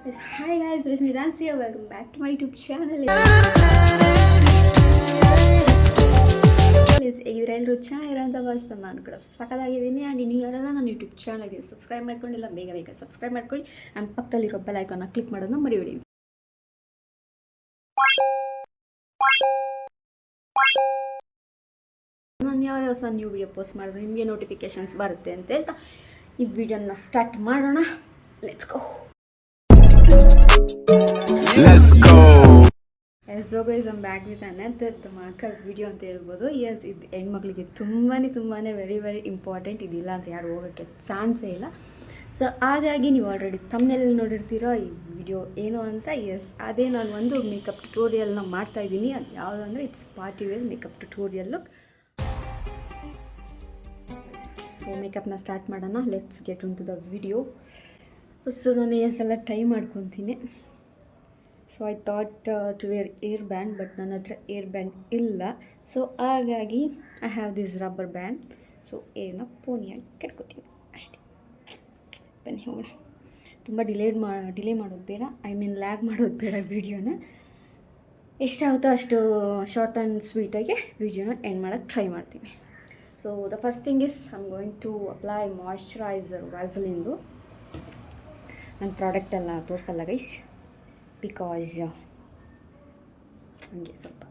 Yes, hi guys, this is Mirancy. Welcome back to my YouTube channel. ಇದರೆಲ್ಲರೂ ಚೆನ್ನಾಗಿರೋಂಥ ಭಾವಿಸ್ತಾ ನಾನು ಕೂಡ ಸಖತ್ತಾಗಿದ್ದೀನಿ. And ಇನ್ನು ಯಾರೆಲ್ಲ ನನ್ನ ಯೂಟ್ಯೂಬ್ ಚಾನಲ್ಗೆ ಸಬ್ಸ್ಕ್ರೈಬ್ ಮಾಡ್ಕೊಂಡಿಲ್ಲ ಬೇಗ ಸಬ್ಸ್ಕ್ರೈಬ್ ಮಾಡ್ಕೊಳ್ಳಿ. ಆ್ಯಂಡ್ ಪಕ್ಕದಲ್ಲಿರೋ ಬೆಲ್ ಐಕಾನ್ನ ಕ್ಲಿಕ್ ಮಾಡೋದನ್ನ ಮರಿಬೇಡಿ. ನಾನು ಯಾವುದೇ ಹೊಸ ನ್ಯೂ ವಿಡಿಯೋ ಪೋಸ್ಟ್ ಮಾಡಿದ್ರೆ ನಿಮಗೆ ನೋಟಿಫಿಕೇಶನ್ಸ್ ಬರುತ್ತೆ ಅಂತ ಹೇಳ್ತಾ ಈ ವಿಡಿಯೋನ ಸ್ಟಾರ್ಟ್ ಮಾಡೋಣ. Let's go. So guys I'm back with another ಧಮಾಕಲ್ ವಿಡಿಯೋ ಅಂತ ಹೇಳ್ಬೋದು. ಎಸ್, ಇದು ಹೆಣ್ಮಕ್ಳಿಗೆ ತುಂಬಾ ವೆರಿ ಇಂಪಾರ್ಟೆಂಟ್. ಇದಿಲ್ಲ ಅಂದರೆ ಯಾರು ಹೋಗೋಕ್ಕೆ ಚಾನ್ಸೇ ಇಲ್ಲ. ಸೊ ಹಾಗಾಗಿ ನೀವು ಆಲ್ರೆಡಿ ತಮ್ಮನೆಲ್ಲ ನೋಡಿರ್ತೀರೋ ಈ ವಿಡಿಯೋ ಏನು ಅಂತ. ಎಸ್, ಅದೇ ನಾನು ಒಂದು ಮೇಕಪ್ ಟ್ಯುಟೋರಿಯಲ್ನ ಮಾಡ್ತಾಯಿದ್ದೀನಿ. ಅದು ಯಾವುದು ಅಂದರೆ ಇಟ್ಸ್ ಪಾರ್ಟಿ ವೇರ್ ಮೇಕಪ್ ಟ್ಯುಟೋರಿಯಲ್ಲು. ಸೊ ಮೇಕಪ್ನ ಸ್ಟಾರ್ಟ್ ಮಾಡೋಣ. Let's get into the video. First ನಾನು ಏರ್ಸ್ ಎಲ್ಲ ಟ್ರೈ ಮಾಡ್ಕೊತೀನಿ. So I thought to wear hair band, but ನನ್ನ ಹತ್ರ ಏರ್ ಬ್ಯಾಂಡ್ ಇಲ್ಲ. ಸೊ ಹಾಗಾಗಿ I have this rubber band. So ಏರ್ನ ಪೋನಿಯಾಗಿ ಕಟ್ಕೋತೀನಿ ಅಷ್ಟೇ. ಬನ್ನಿ ಹೋಗೋಣ. ತುಂಬ ಡಿಲೇ ಮಾಡೋದು ಬೇಡ, ಲ್ಯಾಗ್ ಮಾಡೋದು ಬೇಡ. ವೀಡಿಯೋನ ಎಷ್ಟಾಗುತ್ತೋ ಅಷ್ಟು ಶಾರ್ಟ್ ಆ್ಯಂಡ್ ಸ್ವೀಟಾಗಿ ವೀಡಿಯೋನ ಎಂಡ್ ಮಾಡೋಕ್ಕೆ ಟ್ರೈ ಮಾಡ್ತೀನಿ. So the first thing is I am going to apply moisturizer ವ್ಯಾಸಲಿಂದು. ನನ್ನ ಪ್ರಾಡಕ್ಟ್ ಎಲ್ಲ ತೋರಿಸಲ್ಲ ಗೈಸ್, ಬಿಕಾಸ್ ಹಂಗೆ ಸ್ವಲ್ಪ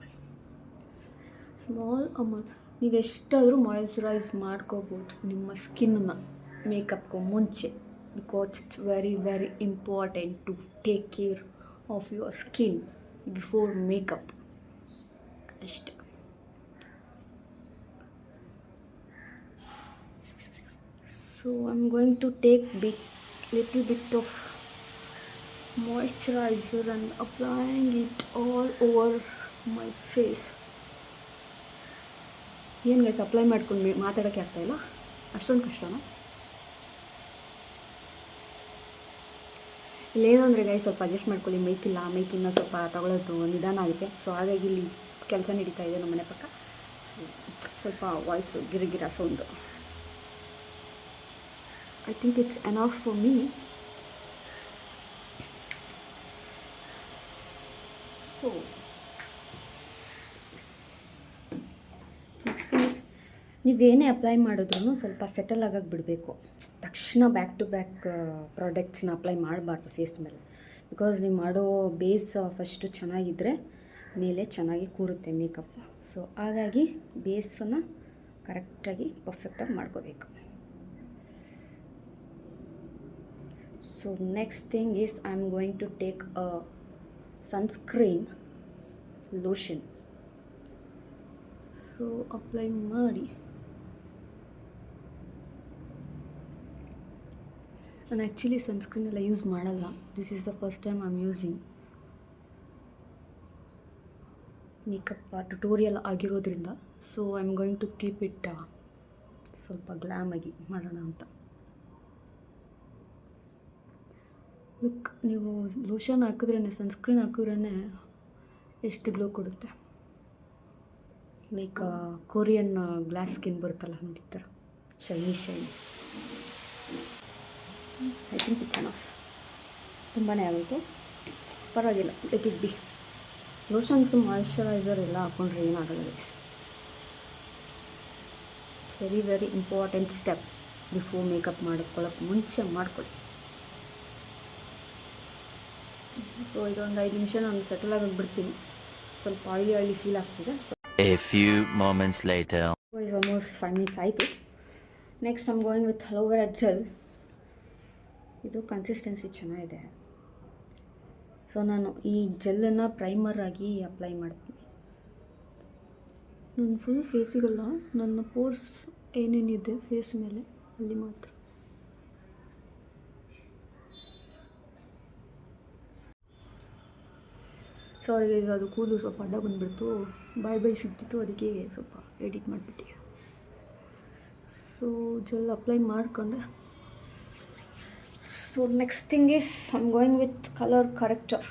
ಸ್ಮಾಲ್ ಅಮೌಂಟ್. ನೀವು ಎಷ್ಟಾದರೂ ಮಾಯ್ಶ್ಚರೈಸ್ ಮಾಡ್ಕೋಬೋದು ನಿಮ್ಮ ಸ್ಕಿನ್ನ ಮೇಕಪ್ಗೂ ಮುಂಚೆ, because it's very important to take care of your skin before makeup ಅಷ್ಟೆ. So I am going to take little bit of moisturizer and applying it all over my face. ಏನು guys, apply ಮಾಡ್ಕೊಂಡು ಮಾತಾಡೋಕ್ಕೆ ಆಗ್ತಾಯಿಲ್ಲ, ಅಷ್ಟೊಂದು ಕಷ್ಟನಾ? ಇಲ್ಲೇನು ಅಂದರೆ guys, ಸ್ವಲ್ಪ adjust ಮಾಡ್ಕೊಳ್ಳಿ. ಮೈಕಿನ್ನ ಸ್ವಲ್ಪ ತಗೊಳ್ಳೋದು ನಿಧಾನ ಆಗುತ್ತೆ. ಸೊ ಹಾಗಾಗಿ ಇಲ್ಲಿ ಕೆಲಸ ನಡೀತಾ ಇದೆ ನಮ್ಮ ಮನೆ ಪಕ್ಕ. ಸೊ ಸ್ವಲ್ಪ ವಾಯ್ಸು ಗಿರಿಗಿರ sound. I think it's enough for me. So next thing is, ನೀವೇನೇ ಅಪ್ಲೈ ಮಾಡಿದ್ರೂ ಸ್ವಲ್ಪ ಸೆಟಲ್ ಆಗೋಕ್ಕೆ ಬಿಡಬೇಕು. ತಕ್ಷಣ ಬ್ಯಾಕ್ ಟು ಬ್ಯಾಕ್ ಪ್ರಾಡಕ್ಟ್ಸ್ನ ಅಪ್ಲೈ ಮಾಡಬಾರ್ದು ಫೇಸ್ ಮೇಲೆ. ಬಿಕಾಸ್ ನೀವು ಮಾಡೋ ಬೇಸ್ ಫಸ್ಟು ಚೆನ್ನಾಗಿದ್ದರೆ ಮೇಲೆ ಚೆನ್ನಾಗಿ ಕೂರುತ್ತೆ ಮೇಕಪ್. ಸೊ ಹಾಗಾಗಿ ಬೇಸನ್ನು ಕರೆಕ್ಟಾಗಿ ಪರ್ಫೆಕ್ಟಾಗಿ ಮಾಡ್ಕೋಬೇಕು. So next thing is I am going to take a sunscreen lotion. So apply ಮಾಡಿ. ನಾನು ಆ್ಯಕ್ಚುಲಿ ಸನ್ಸ್ಕ್ರೀನ್ ಎಲ್ಲ ಯೂಸ್ ಮಾಡಲ್ಲ. This is the first time I am using. Makeup tutorial ಆಗಿರೋದ್ರಿಂದ so I am going to keep it ಸ್ವಲ್ಪ ಗ್ಲಾಮಾಗಿ ಮಾಡೋಣ ಅಂತ. Look, ನೀವು ಲೋಷನ್ ಹಾಕಿದ್ರೇ, ಸನ್ಸ್ಕ್ರೀನ್ ಹಾಕಿದ್ರೇ ಎಷ್ಟು ಗ್ಲೋ ಕೊಡುತ್ತೆ. ಲೈಕ್ ಕೊರಿಯನ್ ಗ್ಲಾಸ್ ಸ್ಕಿನ್ ಬರುತ್ತಲ್ಲ ನೋಡಿ, ಥರ shiny. I think it's enough. ತುಂಬಾ ಆಗೋಯ್ತು, ಪರವಾಗಿಲ್ಲ. Let it be. ಲೋಷನ್ಸು ಮಾಯ್ಶ್ಚರೈಸರ್ ಎಲ್ಲ ಹಾಕ್ಕೊಂಡ್ರೆ ಏನಾಗಲ್ಲ. It's very important step before makeup ಮಾಡ್ಕೊಳ್ಳೋಕ್ಕೆ ಮುಂಚೆ ಮಾಡ್ಕೊಳ್ಳಿ. ಸೊ ಇದೊಂದು 5 ನಿಮಿಷ ನಾನು ಸೆಟಲ್ ಆಗಿ ಬಿಡ್ತೀನಿ. ಸ್ವಲ್ಪ ಆಯಿಲಿ ಫೀಲ್ ಆಗ್ತಿದೆ. A few moments later. Is almost 5 minutes ಆಯಿತು. Next I'm going with aloe vera gel. ಇದು ಕನ್ಸಿಸ್ಟೆನ್ಸಿ ಚೆನ್ನಾಗಿದೆ. ಸೊ ನಾನು ಈ ಜೆಲ್ಲನ್ನು ಪ್ರೈಮರ್ ಆಗಿ ಅಪ್ಲೈ ಮಾಡ್ತೀನಿ. ನನ್ನ ಫುಲ್ ಫೇಸಿಗಲ್ಲ, ನನ್ನ ಪೋರ್ಸ್ ಏನೇನಿದೆ ಫೇಸ್ ಮೇಲೆ ಅಲ್ಲಿ ಮಾತ್ರ. ಸಾರಿ ಈಗ ಅದು ಕೂದಲು ಸ್ವಲ್ಪ ಅಡ್ಡ ಬಂದುಬಿಡ್ತು, ಬಾಯ್ ಸಿಗ್ತಿತ್ತು, ಅದಕ್ಕೆ ಸ್ವಲ್ಪ ಎಡಿಟ್ ಮಾಡಿಬಿಟ್ಟು. ಸೊ ಜೆಲ್ ಅಪ್ಲೈ ಮಾಡಿಕೊಂಡೆ. So next thing is I am going with colour corrector.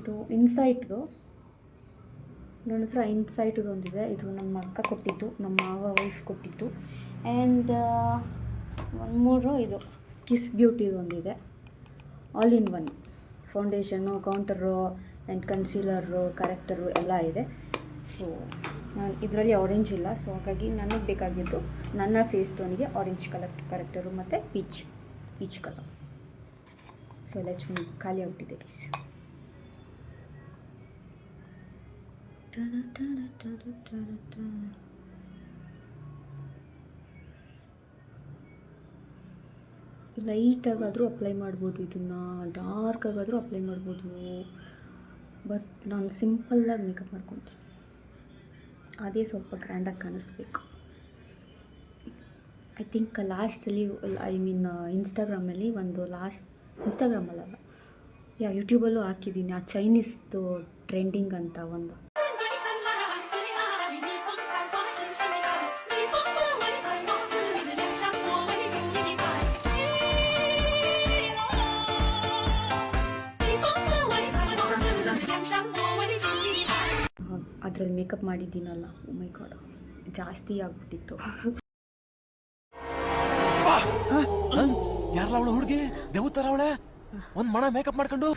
ಇದು ಇನ್ಸೈಟ್ದು, ನನ್ನ ಹತ್ರ ಇನ್ಸೈಟ್ದು ಒಂದಿದೆ. ಇದು ನಮ್ಮ ಅಕ್ಕ ಕೊಟ್ಟಿದ್ದು, ನಮ್ಮ ಮಾವ ವೈಫ್ ಕೊಟ್ಟಿದ್ದು. ಆ್ಯಂಡ್ ಒನ್ ಮೋರು ಇದು ಕಿಸ್ ಬ್ಯೂಟಿದು ಒಂದಿದೆ, ಆಲ್ ಇನ್ ಒನ್ ಫೌಂಡೇಶನ್ನು, ಕೌಂಟರು ಆ್ಯಂಡ್ ಕನ್ಸೀಲರು, ಕರೆಕ್ಟರು ಎಲ್ಲ ಇದೆ. ಸೊ ನಾನು ಇದರಲ್ಲಿ ಆರೆಂಜ್ ಇಲ್ಲ, ಸೊ ಹಾಗಾಗಿ ನನಗೆ ಬೇಕಾಗಿದ್ದು ನನ್ನ ಫೇಸ್ ಟೋನಿಗೆ ಆರೆಂಜ್ ಕಲರ್ ಕರೆಕ್ಟರು ಮತ್ತು ಪೀಚ್ ಕಲರ್. ಸೊ ಎಲ್ಲ ಖಾಲಿ ಆಗ್ಬಿಟ್ಟಿದೆ ಗೈಸ್. ಲೈಟಾಗಾದರೂ ಅಪ್ಲೈ ಮಾಡ್ಬೋದು, ಇದನ್ನು ಡಾರ್ಕಾಗಾದರೂ ಅಪ್ಲೈ ಮಾಡ್ಬೋದು, ಬಟ್ ನಾನು ಸಿಂಪಲ್ಲಾಗಿ ಮೇಕಪ್ ಮಾಡ್ಕೊತೀನಿ, ಅದೇ ಸ್ವಲ್ಪ ಗ್ರ್ಯಾಂಡಾಗಿ ಕಾಣಿಸ್ಬೇಕು. ಐ ಥಿಂಕ್ ಲಾಸ್ಟಲ್ಲಿ ಇನ್ಸ್ಟಾಗ್ರಾಮಲ್ಲಿ ಒಂದು ಇನ್ಸ್ಟಾಗ್ರಾಮಲ್ಲ ಯೂಟ್ಯೂಬಲ್ಲೂ ಹಾಕಿದ್ದೀನಿ, ಆ ಚೈನೀಸ್ದು ಟ್ರೆಂಡಿಂಗ್ ಅಂತ ಒಂದು. ಅದರಲ್ಲಿ ಮೇಕಪ್ ಮಾಡಿದ್ದೀನಲ್ಲ, ಓ ಮೈ ಗಾಡ್, ಜಾಸ್ತಿ ಆಗ್ಬಿಟ್ಟಿತ್ತು. ಯಾರಲ್ಲ ಅವಳು ಹುಡುಗಿ ದೇವತರ ಅವಳೆ ಒಂದು ಮಣ ಮೇಕಪ್ ಮಾಡ್ಕೊಂಡು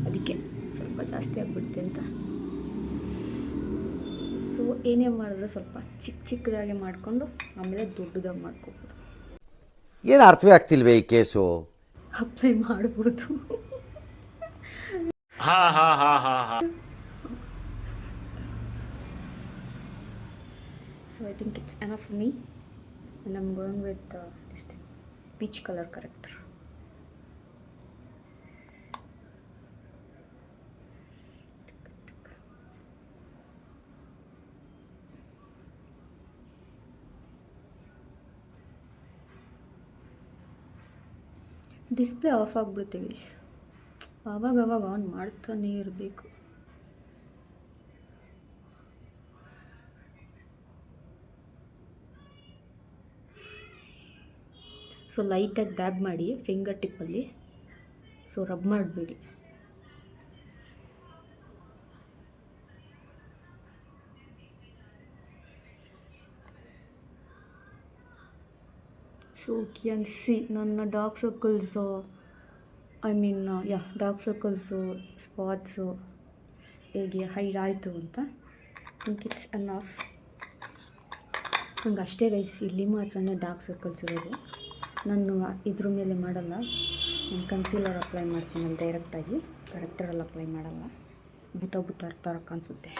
ಅದಕ್ಕೆ ಸ್ವಲ್ಪ ಜಾಸ್ತಿ ಆಗ್ಬಿಡುತ್ತೆ ಅಂತ. ಸೊ ಏನೇ ಮಾಡಿದ್ರೆ ಸ್ವಲ್ಪ ಚಿಕ್ಕದಾಗೆ ಮಾಡಿಕೊಂಡು ಆಮೇಲೆ ದೊಡ್ಡದಾಗಿ ಮಾಡ್ಕೋಬೋದು. ಏನು ಅರ್ಥವೇ ಆಗ್ತಿಲ್ವೇ ಈ ಕೇಸು? ಅಪ್ಲೈ ಮಾಡ್ಬೋದು. So I think it's enough for me, and I'm going with this thing, peach color corrector. Display of ಆಗಿಬಿಡುತ್ತೆ ಗೈಸ್, ಆವಾಗ ಆನ್ ಮಾಡ್ತಾನೇ ಇರಬೇಕು. ಸೊ ಲೈಟಾಗಿ ಡ್ಯಾಬ್ ಮಾಡಿ ಫಿಂಗರ್ ಟಿಪ್ಪಲ್ಲಿ, ಸೊ ರಬ್ ಮಾಡಬೇಡಿ. ಸೊ ಕ್ಯಾನ್ ಸಿ ನನ್ನ dark circles, dark circles, spots ಹೇಗೆ hide ಆಯಿತು ಅಂತ. Think it's enough. ನಂಗೆ ಅಷ್ಟೇ ಗೈಸ್, ಇಲ್ಲಿ ಮಾತ್ರನೇ ಡಾರ್ಕ್ ಸರ್ಕಲ್ಸ್ ಇರೋದು. ನಾನು ಇದ್ರ ಮೇಲೆ ಮಾಡಲ್ಲ, ನಾನು ಕನ್ಸೀಲರ್ ಅಪ್ಲೈ ಮಾಡ್ತೀನಿ ಡೈರೆಕ್ಟಾಗಿ, ಕರೆಕ್ಟರಲ್ಲಿ ಅಪ್ಲೈ ಮಾಡಲ್ಲ. ಬುತ್ತ ಥರ ಕಾಣಿಸುತ್ತೆ,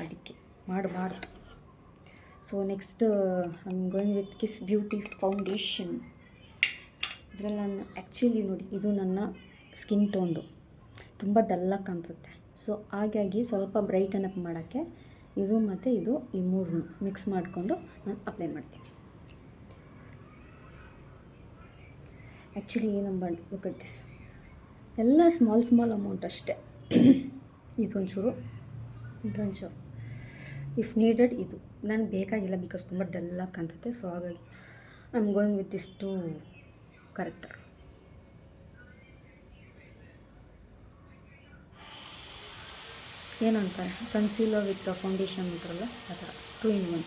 ಅದಕ್ಕೆ ಮಾಡಬಾರ್ದು. So next I am going with kiss beauty foundation. ಇದರಲ್ಲಿ ನಾನು ಆ್ಯಕ್ಚುಲಿ ನೋಡಿ, ಇದು ನನ್ನ ಸ್ಕಿನ್ ಟೋನ್ದು ತುಂಬ ಡಲ್ಲಾಗಿ ಕಾಣಿಸುತ್ತೆ. ಸೊ ಹಾಗಾಗಿ ಸ್ವಲ್ಪ ಬ್ರೈಟನ್ ಅಪ್ ಮಾಡೋಕ್ಕೆ ಇದು ಮತ್ತು ಇದು ಈ ಮೂರನ್ನು ಮಿಕ್ಸ್ ಮಾಡಿಕೊಂಡು ನಾನು ಅಪ್ಲೈ ಮಾಡ್ತೀನಿ. ಆ್ಯಕ್ಚುಲಿ ನಮ್ಮ ಲುಕ್ ಅಟ್ ದಿಸ್, ಎಲ್ಲ ಸ್ಮಾಲ್ ಅಮೌಂಟ್ ಅಷ್ಟೇ. ಇದೊಂಚೂರು ಇಫ್ ನೀಡೆಡ್. ಇದು ನನಗೆ ಬೇಕಾಗಿಲ್ಲ, ಬಿಕಾಸ್ ತುಂಬ ಡಲ್ಲಾಗಿ ಕಾಣಿಸುತ್ತೆ. ಸೊ ಹಾಗಾಗಿ I am going with this to corrector. ಏನಂತಾರೆ, ಕನ್ಸೀಲರ್ ವಿತ್ ಫೌಂಡೇಶನ್ ಅಂತಾರಲ್ಲ, ಆ ಥರ 2 in 1.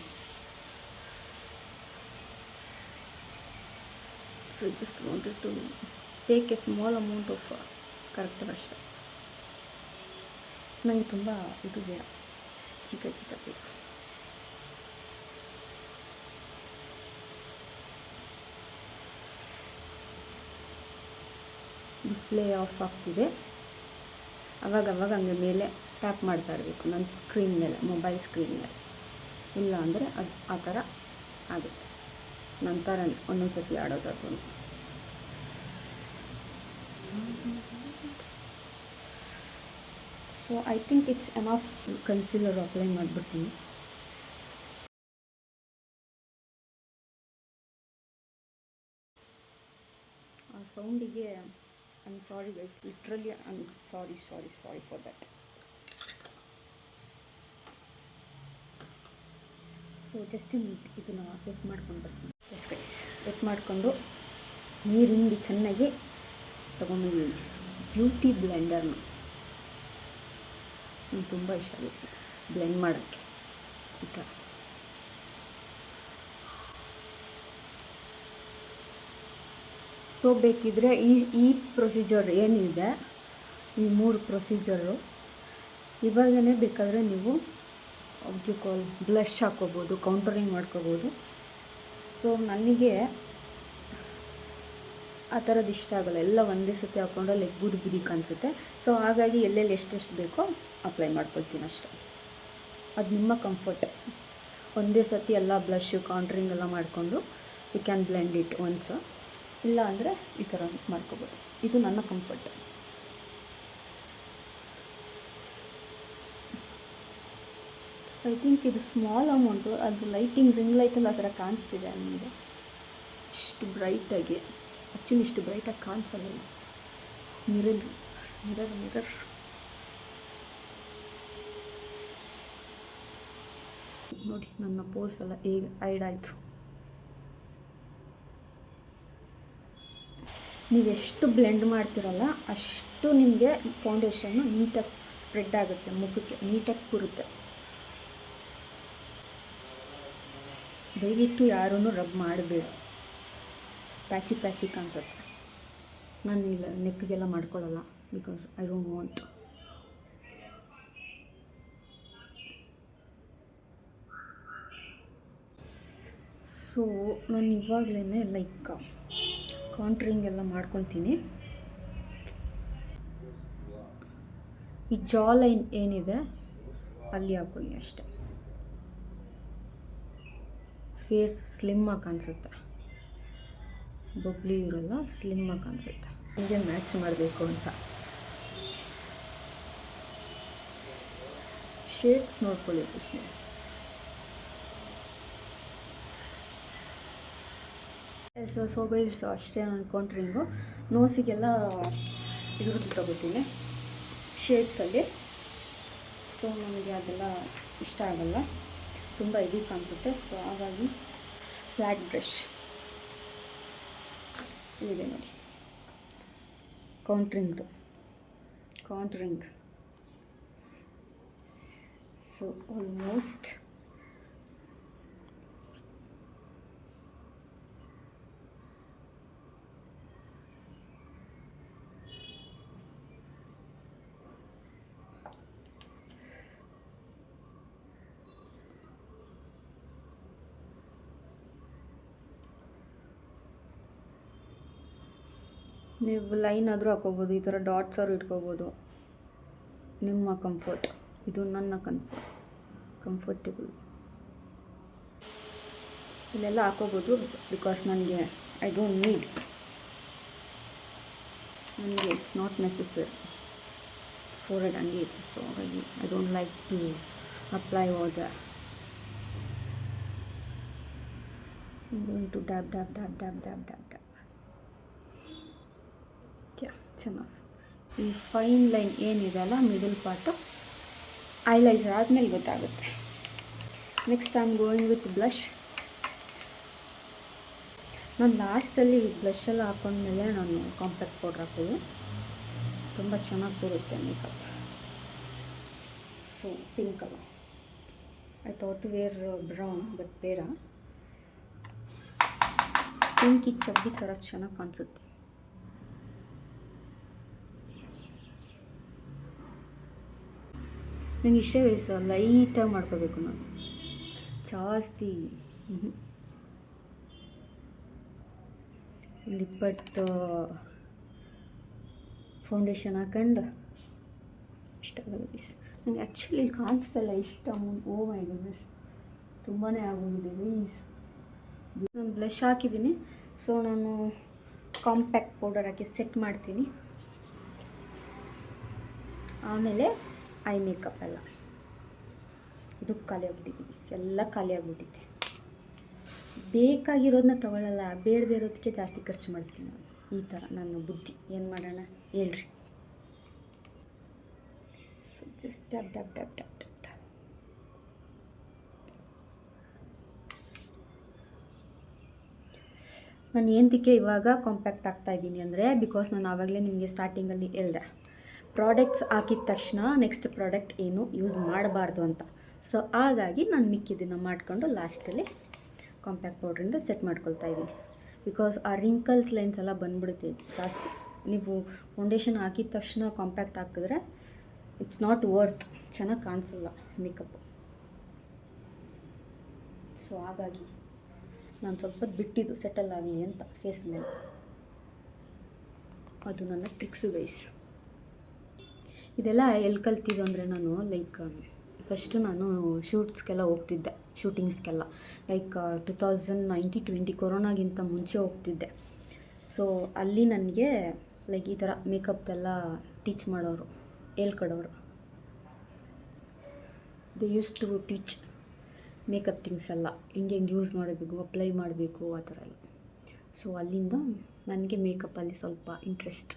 So just wanted to take a small amount of corrector ಅಷ್ಟೆ. ನನಗೆ ತುಂಬ ಇದು ಬೇಡ, ಚಿಕ್ಕ ಬೇಕು. ಡಿಸ್ಪ್ಲೇ ಆಫ್ ಆಗ್ತಿದೆ, ಅವಾಗ ಹಂಗೆ ಮೇಲೆ ಟ್ಯಾಪ್ ಮಾಡ್ತಾ ಇರಬೇಕು ನನ್ನ ಸ್ಕ್ರೀನ್ ಮೇಲೆ, ಮೊಬೈಲ್ ಸ್ಕ್ರೀನ್ ಮೇಲೆ. ಇಲ್ಲ ಅಂದರೆ ಅದು ಆ ಥರ ಆಗುತ್ತೆ. ನಂತರ ಒಂದೊಂದು ಸರ್ತಿ ಆಡೋದು. So I think it's enough. Concealer apply ಮಾಡಿಬಿಡ್ತೀನಿ. ಆ ಸೌಂಡಿಗೆ I am sorry guys, literally I am sorry for that. So just ಇದನ್ನು ವೆಟ್ ಮಾಡ್ಕೊಂಡು ಬರ್ತೀನಿ. ಎಸ್ ಗೈಸ್, ವೆಟ್ ಮಾಡಿಕೊಂಡು ನೀರಿಂಡಿ ಚೆನ್ನಾಗಿ ತೊಗೊಂಡಿದ್ದೀನಿ ಬ್ಯೂಟಿ ಬ್ಲೆಂಡರ್ನ. ನಂಗೆ ತುಂಬ ಇಷ್ಟ ಆಗುತ್ತೆ ಬ್ಲೆಂಡ್ ಮಾಡೋಕ್ಕೆ. ಈ ಥರ ಸೊ ಬೇಕಿದ್ದರೆ ಈ ಪ್ರೊಸೀಜರ್ ಏನಿದೆ, ಈ 3 ಪ್ರೊಸೀಜರು ಇವಾಗಲೇ ಬೇಕಾದರೆ ನೀವು ಬ್ಲಷ್ ಹಾಕ್ಕೋಬೋದು, ಕೌಂಟರಿಂಗ್ ಮಾಡ್ಕೋಬೋದು. ಸೊ ನನಗೆ ಆ ಥರದ್ದು ಇಷ್ಟ ಆಗೋಲ್ಲ, ಎಲ್ಲ ಒಂದೇ ಸತಿ ಹಾಕ್ಕೊಂಡ್ರೆ ಲೈಕ್ ಬೂದಿ ಬೂದಿ ಕಾಣಿಸುತ್ತೆ. ಸೊ ಹಾಗಾಗಿ ಎಲ್ಲೆಲ್ಲಿ ಎಷ್ಟೆಷ್ಟು ಬೇಕೋ ಅಪ್ಲೈ ಮಾಡ್ಕೊಳ್ತೀನಿ ಅಷ್ಟೇ. ಅದು ನಿಮ್ಮ ಕಂಫರ್ಟ್. ಒಂದೇ ಸತಿ ಎಲ್ಲ ಬ್ಲಷು ಕೌಂಟ್ರಿಂಗ್ ಎಲ್ಲ ಮಾಡಿಕೊಂಡು you can blend it once. ಇಲ್ಲ ಅಂದರೆ ಈ ಥರ ಮಾಡ್ಕೋಬೋದು. ಇದು ನನ್ನ ಕಂಫರ್ಟ್. ಐ ಥಿಂಕ್ ಇದು ಸ್ಮಾಲ್ ಅಮೌಂಟು. ಅದು ಲೈಟಿಂಗ್ ರಿಂಗ್ ಲೈಟಲ್ಲಿ ಆ ಥರ ಕಾಣಿಸ್ತಿದೆ ನನಗೆ ಇಷ್ಟು ಬ್ರೈಟಾಗಿ. ಆ್ಯಕ್ಚುಲಿ ಇಷ್ಟು ಬ್ರೈಟಾಗಿ ಕಾಣಿಸಲ್ಲ. ಮಿರರ್ ನೋಡಿ ನನ್ನ ಪೋಸ್ ಎಲ್ಲ ಹೇಗೆ ಐಡ್ ಆಯಿತು. ನೀವೆಷ್ಟು ಬ್ಲೆಂಡ್ ಮಾಡ್ತಿರಲ್ಲ ಅಷ್ಟು ನಿಮಗೆ ಫೌಂಡೇಶನ್ನು ನೀಟಾಗಿ ಸ್ಪ್ರೆಡ್ ಆಗುತ್ತೆ, ಮುಖಕ್ಕೆ ನೀಟಾಗಿ ಕೂರುತ್ತೆ. ದಯವಿಟ್ಟು ಯಾರೂ ರಬ್ ಮಾಡಬೇಡಿ, ಪ್ಯಾಚಿ ಕಾಣಿಸುತ್ತೆ. ನಾನು ಇಲ್ಲ ನೆಕ್ಗೆಲ್ಲ ಮಾಡ್ಕೊಳ್ಳಲ್ಲ, because I don't want. So ನಾನು ಇವಾಗಲೇ ಲೈಕ್ ಕಾಂಟ್ರಿಂಗ್ ಎಲ್ಲ ಮಾಡ್ಕೊತೀನಿ. ಈ ಜಾ ಲೈನ್ ಏನಿದೆ ಅಲ್ಲಿ ಹಾಕೊಳ್ಳಿ ಅಷ್ಟೆ. ಫೇಸ್ ಸ್ಲಿಮ್ಮಾಗಿ ಕಾಣಿಸುತ್ತೆ, ಬಬ್ಲಿ ಇರೋಲ್ಲ, ಸ್ಲಿಮ್ಮಾಗಿ ಕಾಣಿಸುತ್ತೆ. ಹೀಗೆ ಮ್ಯಾಚ್ ಮಾಡಬೇಕು ಅಂತ ಶೇಡ್ಸ್ ನೋಡ್ಕೊಳ್ಳಿ ಅಷ್ಟೇ. ಸೊ ಗೈಸ್ ಅಷ್ಟೇ ನಾನು ಕೌಂಟ್ರಿಂಗು. ನೋಸಿಗೆಲ್ಲ ಇದ್ರದ್ದು ತಗೋತೀನಿ ಶೇಡ್ಸಲ್ಲಿ. ಸೊ ನನಗೆ ಅದೆಲ್ಲ ಇಷ್ಟ ಆಗಲ್ಲ, ತುಂಬ ಹೆವಿ ಕಾಣಿಸುತ್ತೆ. ಸೊ ಹಾಗಾಗಿ ಫ್ಲ್ಯಾಟ್ ಬ್ರಷ್ ಇದೆ ನೋಡಿ, ಕೌಂಟ್ರಿಂಗ್. ಸೊ ಆಲ್ಮೋಸ್ಟ್ ನೀವು ಲೈನ್ ಆದರೂ ಹಾಕೋಬೋದು, ಈ ಥರ ಡಾಟ್ಸ್ ಆದ್ರೂ ಇಟ್ಕೋಬೋದು, ನಿಮ್ಮ ಕಂಫರ್ಟ್. ಇದು ನನ್ನ ಕಂಫರ್ಟೇಬಲ್. ಇಲ್ಲೆಲ್ಲ ಹಾಕೋಬೋದು, ಬಿಕಾಸ್ ನನಗೆ ಐ ಡೋಂಟ್ ನೀಡ್, ನನಗೆ it's not necessary for it ಹಂಗೆ. ಸೊ ಹಾಗಾಗಿ I don't like to apply all the going to dab. ಚೆನ್ನಾಗಿ ಈ ಫೈನ್ ಲೈನ್ ಏನಿದೆ ಅಲ್ಲ ಮಿಡಲ್ ಪಾರ್ಟು ಐಲೈಸರ್ ಆದಮೇಲೆ ಗೊತ್ತಾಗುತ್ತೆ. Next I am going with blush. ನಾನು ಲಾಸ್ಟಲ್ಲಿ ಬ್ಲಷ್ ಎಲ್ಲ ಹಾಕೊಂಡ್ಮೇಲೆ ನಾನು ಕಾಂಪ್ಯಾಕ್ಟ್ ಪೌಡ್ರ್ ಹಾಕೋದು, ತುಂಬ ಚೆನ್ನಾಗಿ ಬರುತ್ತೆ makeup. So pink colour. I thought to wear brown, but ಬೇಡ, ಪಿಂಕ್ ಈ ಚಬ್ಬಿ ಥರ ಚೆನ್ನಾಗಿ ಕಾಣಿಸುತ್ತೆ. ನನಗೆ ಇಷ್ಟ ವಯಸ್ಸು ಲೈಟಾಗಿ ಮಾಡ್ಕೋಬೇಕು, ನಾನು ಜಾಸ್ತಿ ಒಂದು 20 ಫೌಂಡೇಶನ್ ಹಾಕೊಂಡು ಇಷ್ಟ ಆಗಲ್ಲ ಪೀಸ್. ನನಗೆ ಆ್ಯಕ್ಚುಲಿ ಕಾಣಿಸ್ತಲ್ಲ ಇಷ್ಟ ಅಮೌಂಟ್. ಓ ಮೈ ಗುಡ್ನೆಸ್, ತುಂಬಾ ಆಗೋಗಿದೆ ಗೈಸ್. ನಾನು ಬ್ಲಷ್ ಹಾಕಿದ್ದೀನಿ. ಸೊ ನಾನು ಕಾಂಪ್ಯಾಕ್ಟ್ ಪೌಡರ್ ಹಾಕಿ ಸೆಟ್ ಮಾಡ್ತೀನಿ. ಆಮೇಲೆ ಐ ಮೇಕಪ್ ಎಲ್ಲ ಇದು ಖಾಲಿ ಆಗಿಬಿಟ್ಟಿದೆ, ಎಲ್ಲ ಖಾಲಿ ಆಗಿಬಿಟ್ಟಿದೆ. ಬೇಕಾಗಿರೋದನ್ನ ತೊಗೊಳ್ಳಲ್ಲ, ಬೇಡದೇ ಇರೋದಕ್ಕೆ ಜಾಸ್ತಿ ಖರ್ಚು ಮಾಡ್ತೀನಿ ನಾನು. ಈ ಥರ ನನ್ನ ಬುದ್ಧಿ. ಏನು ಮಾಡೋಣ ಹೇಳ್ರಿ. So just dub. ನಾನು ಏನಕ್ಕೆ ಇವಾಗ ಕಾಂಪ್ಯಾಕ್ಟ್ ಆಗ್ತಾಯಿದ್ದೀನಿ ಅಂದರೆ, ಬಿಕಾಸ್ ನಾನು ಆವಾಗಲೇ ನಿಮಗೆ ಸ್ಟಾರ್ಟಿಂಗಲ್ಲಿ ಹೇಳಿದೆ, ಪ್ರಾಡಕ್ಟ್ಸ್ ಹಾಕಿದ ತಕ್ಷಣ ನೆಕ್ಸ್ಟ್ ಪ್ರಾಡಕ್ಟ್ ಏನು ಯೂಸ್ ಮಾಡಬಾರ್ದು ಅಂತ. ಸೊ ಹಾಗಾಗಿ ನಾನು ಮಿಕ್ಕಿದ್ದನ್ನು ಮಾಡಿಕೊಂಡು ಲಾಸ್ಟಲ್ಲಿ ಕಾಂಪ್ಯಾಕ್ಟ್ ಪೌಡ್ರಿಂದ ಸೆಟ್ ಮಾಡ್ಕೊಳ್ತಾ ಇದ್ದೀನಿ. ಬಿಕಾಸ್ ಆ ರಿಂಕಲ್ಸ್ ಲೈನ್ಸ್ ಎಲ್ಲ ಬಂದ್ಬಿಡುತ್ತೆ ಜಾಸ್ತಿ. ನೀವು ಫೌಂಡೇಶನ್ ಹಾಕಿದ ತಕ್ಷಣ ಕಾಂಪ್ಯಾಕ್ಟ್ ಹಾಕಿದ್ರೆ ಇಟ್ಸ್ ನಾಟ್ ವರ್ತ್, ಚೆನ್ನಾಗಿ ಕಾಣಿಸಲ್ಲ ಮೇಕಪ್ಪು. ಸೊ ಹಾಗಾಗಿ ನಾನು ಸ್ವಲ್ಪ ಬಿಟ್ಟಿದ್ದು ಸೆಟಲ್ ಆಗಲಿ ಅಂತ ಫೇಸ್ ಮೇಲೆ. ಅದು ನನ್ನ ಟ್ರಿಕ್ಸು ಗೈಸ್. ಇದೆಲ್ಲ ಎಲ್ಲಿ ಕಲ್ತಿದ್ದು ಅಂದರೆ ನಾನು ಲೈಕ್ ಫಸ್ಟು ನಾನು ಶೂಟ್ಸ್ಗೆಲ್ಲ ಹೋಗ್ತಿದ್ದೆ, ಶೂಟಿಂಗ್ಸ್ಗೆಲ್ಲ ಲೈಕ್ 2019-20 ಕೊರೋನಾಗಿಂತ ಮುಂಚೆ ಹೋಗ್ತಿದ್ದೆ. ಸೊ ಅಲ್ಲಿ ನನಗೆ ಲೈಕ್ ಈ ಥರ ಮೇಕಪ್ದೆಲ್ಲ ಟೀಚ್ ಮಾಡೋರು, ಹೇಳ್ಕೊಡೋರು. They use to teach makeup things ಎಲ್ಲ, ಹಿಂಗೆ ಯೂಸ್ ಮಾಡಬೇಕು, ಅಪ್ಲೈ ಮಾಡಬೇಕು ಆ ಥರ ಎಲ್ಲ. ಸೊ ಅಲ್ಲಿಂದ ನನಗೆ ಮೇಕಪ್ಪಲ್ಲಿ ಸ್ವಲ್ಪ ಇಂಟ್ರೆಸ್ಟ್.